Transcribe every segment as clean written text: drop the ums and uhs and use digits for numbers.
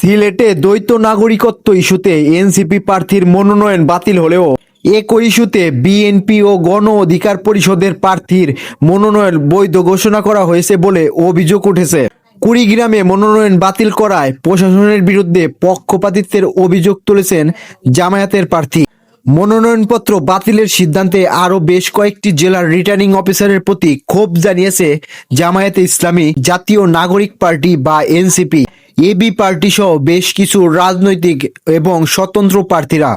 সিলেটে দ্বৈত নাগরিকত্ব ইস্যুতে এনসিপি প্রার্থীর মনোনয়ন বাতিল হলেও একই ইস্যুতে বিএনপি ও গণ অধিকার পরিষদের প্রার্থীর মনোনয়ন বৈধ ঘোষণা করা হয়েছে বলে অভিযোগ উঠেছে। কুড়িগ্রামে মনোনয়ন বাতিল করায় প্রশাসনের বিরুদ্ধে পক্ষপাতিত্বের অভিযোগ তুলেছেন জামায়াতের প্রার্থী। মনোনয়নপত্র বাতিলের সিদ্ধান্তে আরও বেশ কয়েকটি জেলার রিটার্নিং অফিসারের প্রতি ক্ষোভ জানিয়েছে জামায়াতে ইসলামী, জাতীয় নাগরিক পার্টি বা এনসিপি, এবি পার্টি সহ বেশ কিছু রাজনৈতিক এবং স্বতন্ত্র প্রার্থীরা,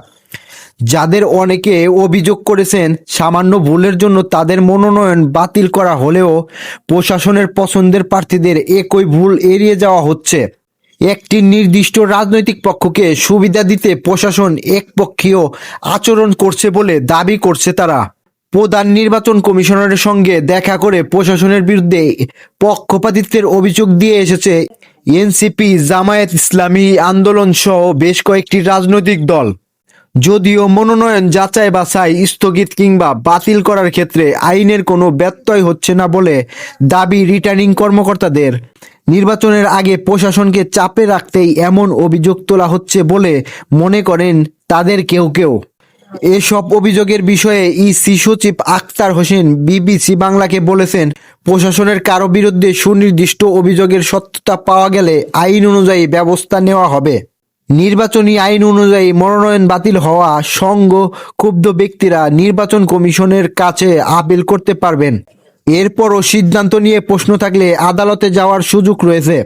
যাদের অনেকে অভিযোগ করেছেন সামান্য ভুলের জন্য তাদের মনোনয়ন বাতিল করা হলেও প্রশাসনের পছন্দের প্রার্থীদের একই ভুল এড়িয়ে যাওয়া হচ্ছে। একটি নির্দিষ্ট রাজনৈতিক পক্ষকে সুবিধা দিতে প্রশাসন একপক্ষীয় আচরণ করছে বলে দাবি করছে তারা। প্রধান নির্বাচন কমিশনারের সঙ্গে দেখা করে প্রশাসনের বিরুদ্ধে পক্ষপাতিত্বের অভিযোগ দিয়ে এসেছে এনসিপি, জামায়াত ইসলামী আন্দোলন সহ বেশ কয়েকটি রাজনৈতিক দল। যদিও মনোনয়ন যাচাই বাছাই স্থগিত কিংবা বাতিল করার ক্ষেত্রে আইনের কোনো ব্যত্যয় হচ্ছে না বলে দাবি রিটার্নিং কর্মকর্তাদের, নির্বাচনের আগে প্রশাসনকে চাপে রাখতেই এমন অভিযোগ তোলা হচ্ছে বলে মনে করেন তাদের কেউ কেউ। এসব অভিযোগের বিষয়ে ইসি সচিব আখতার হোসেন বিবিসি বাংলাকে বলেছেন, প্রশাসনের কারো বিরুদ্ধে সুনির্দিষ্ট অভিযোগের সত্যতা পাওয়া গেলে আইন অনুযায়ী ব্যবস্থা নেওয়া হবে। নির্বাচনী আইন অনুযায়ী মনোনয়ন বাতিল হওয়া ক্ষুব্ধ ব্যক্তিরা নির্বাচন কমিশনের কাছে আপিল করতে পারবেন। এরপরও সিদ্ধান্ত নিয়ে প্রশ্ন থাকলে আদালতে যাওয়ার সুযোগ রয়েছে।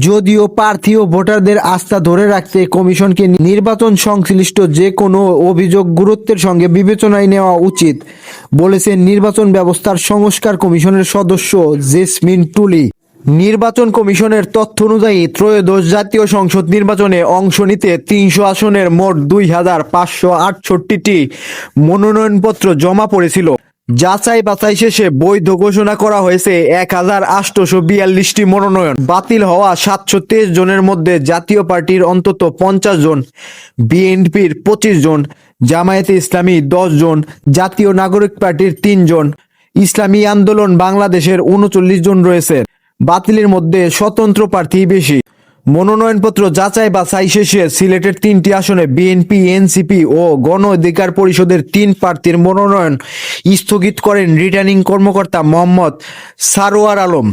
যদিও প্রার্থী ও ভোটারদের আস্থা ধরে রাখতে কমিশনকে নির্বাচন সংশ্লিষ্ট যে কোনো অভিযোগ গুরুত্বের সঙ্গে বিবেচনায় নেওয়া উচিত বলেছেন নির্বাচন ব্যবস্থার সংস্কার কমিশনের সদস্য জেসমিন টুলি। নির্বাচন কমিশনের তথ্য অনুযায়ী ত্রয়োদশ জাতীয় সংসদ নির্বাচনে অংশ নিতে 300 আসনের মোট 2568টি মনোনয়নপত্র জমা পড়েছিল। যাচাই বাছাই শেষে বৈধ ঘোষণা করা হয়েছে 1842টি মনোনয়ন। বাতিল হওয়া 723 জনের মধ্যে জাতীয় পার্টির অন্তত 50 জন, বিএনপির 25 জন, জামায়াতে ইসলামী 10 জন, জাতীয় নাগরিক পার্টির 3 জন, ইসলামী আন্দোলন বাংলাদেশের 39 জন রয়েছে। বাতিলের মধ্যে স্বতন্ত্র প্রার্থী বেশি। মনোনয়নপত্র যাচাই বাছাই শেষে সিলেটের 3টি আসনে বিএনপি, এনসিপি ও গণ অধিকার পরিষদের 3 প্রার্থীর মনোনয়ন স্থগিত করেন রিটার্নিং কর্মকর্তা মোহাম্মদ সারোয়ার আলম।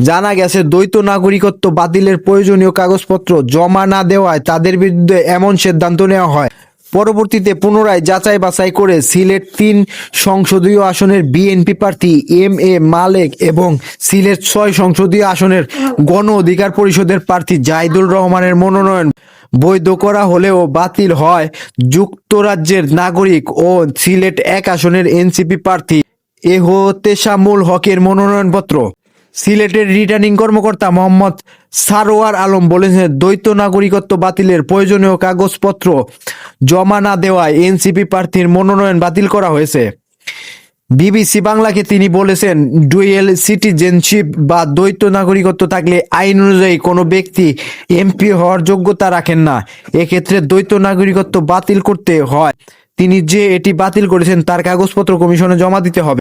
জানা গেছে, দ্বৈত নাগরিকত্ব বাতিলের প্রয়োজনীয় কাগজপত্র জমা না দেওয়ায় তাদের বিরুদ্ধে এমন সিদ্ধান্ত নেওয়া হয়। পরবর্তীতে পুনরায় যাচাই বাছাই করে সিলেট 3 সংসদীয় আসনের বিএনপি প্রার্থী এম.এ. মালেক এবং সিলেট 6 সংসদীয় আসনের গণ অধিকার পরিষদের প্রার্থী জাহিদুর রহমানের মনোনয়ন বৈধ করা হলেও বাতিল হয় যুক্তরাজ্যের নাগরিক ও সিলেট 1 আসনের এনসিপি প্রার্থী এহতেশামুল হকের মনোনয়নপত্র। সিলেটের রিটার্নিং কর্মকর্তা মোহাম্মদ সারোয়ার আলম বলেছেন, দ্বৈত নাগরিকত্ব বাতিলের প্রয়োজনীয় কাগজপত্র জমা না দেওয়ায় এনসিপি প্রার্থীর মনোনয়ন বাতিল করা হয়েছে। বিবিসি বাংলাকে তিনি বলেছেন, ডুয়েল সিটিজেনশিপ বা দ্বৈত নাগরিকত্ব থাকলে আইন অনুযায়ী কোনো ব্যক্তি এমপি হওয়ার যোগ্যতা রাখেন না। এক্ষেত্রে দ্বৈত নাগরিকত্ব বাতিল করতে হয় তিনি যে এটি বাতিল করেছেন তার কাগজপত্র কমিশনে জমা দিতে হবে।